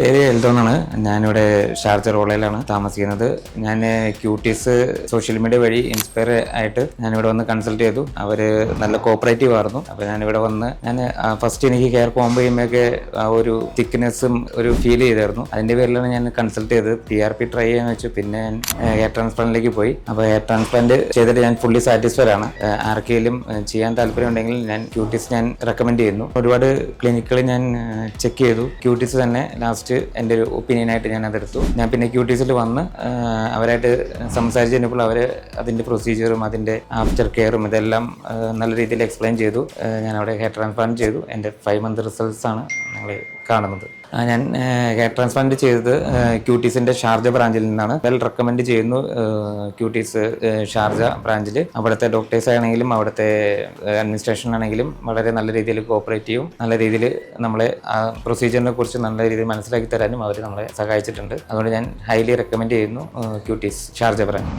പേര് എൽദോ എന്നാണ്. ഞാനിവിടെ ഷാർജ റോളയിലാണ് താമസിക്കുന്നത്. ഞാൻ ക്യൂട്ടീസ് സോഷ്യൽ മീഡിയ വഴി ഇൻസ്പയർ ആയിട്ട് ഞാനിവിടെ വന്ന് കൺസൾട്ട് ചെയ്തു. അവർ നല്ല കോപ്പറേറ്റീവ് ആയിരുന്നു. അപ്പോൾ ഞാനിവിടെ വന്ന് ഫസ്റ്റ് എനിക്ക് ഹെയർ കോംബ് ചെയ്യുമ്പോഴൊക്കെ ആ ഒരു തിക്നെസ്സും ഒരു ഫീൽ ചെയ്തായിരുന്നു. അതിൻ്റെ പേരിലാണ് ഞാൻ കൺസൾട്ട് ചെയ്തത്. PRP ട്രൈ ചെയ്യാൻ വെച്ചു. പിന്നെ ഞാൻ ഹെയർ ട്രാൻസ്പ്ലാന്റിലേക്ക് പോയി. അപ്പോൾ ഹെയർ ട്രാൻസ്പ്ലാന്റ് ചെയ്തിട്ട് ഞാൻ ഫുള്ളി സാറ്റിസ്ഫൈഡ് ആണ്. ആർക്കെങ്കിലും ചെയ്യാൻ താല്പര്യം ഉണ്ടെങ്കിൽ ഞാൻ ക്യൂട്ടീസ് ഞാൻ റെക്കമെൻഡ് ചെയ്യുന്നു. ഒരുപാട് ക്ലിനിക്കുകൾ ഞാൻ ചെക്ക് ചെയ്തു. ക്യൂട്ടീസ് തന്നെ ലാസ്റ്റ് എൻ്റെ ഒരു ഒപ്പീനിയനായിട്ട് ഞാൻ അതെടുത്തു. ഞാൻ പിന്നെ ക്യൂട്ടീസിൽ വന്ന് അവരായിട്ട് സംസാരിച്ച് കഴിഞ്ഞപ്പോൾ അവർ അതിൻ്റെ പ്രൊസീജിയറും അതിൻ്റെ ആഫ്റ്റർ കെയറും ഇതെല്ലാം നല്ല രീതിയിൽ എക്സ്പ്ലെയിൻ ചെയ്തു. ഞാൻ അവിടെ ഹെയർ ട്രാൻസ്പ്ലാന്റ് ചെയ്തു. എൻ്റെ 5 month റിസൾട്ട്സ് ആണ് നിങ്ങൾ കാണുന്നത്. ഞാൻ ഹെയർ ട്രാൻസ്പ്ലാന്റ് ചെയ്തത് ക്യൂട്ടീസിൻ്റെ ഷാർജ ബ്രാഞ്ചിൽ നിന്നാണ്. വെൽ റെക്കമെൻഡ് ചെയ്യുന്നു ക്യൂട്ടീസ് ഷാർജ ബ്രാഞ്ചിൽ. അവിടുത്തെ ഡോക്ടേഴ്സ് ആണെങ്കിലും അവിടുത്തെ അഡ്മിനിസ്ട്രേഷൻ ആണെങ്കിലും വളരെ നല്ല രീതിയിൽ കോപ്പറേറ്റീവും നല്ല രീതിയിൽ നമ്മളെ ആ പ്രൊസീജിയറിനെ കുറിച്ച് നല്ല രീതിയിൽ മനസ്സിലാക്കി തരാനും അവർ നമ്മളെ സഹായിച്ചിട്ടുണ്ട്. അതുകൊണ്ട് ഞാൻ ഹൈലി റെക്കമെൻഡ് ചെയ്യുന്നു ക്യൂട്ടീസ് ഷാർജ ബ്രാഞ്ച്.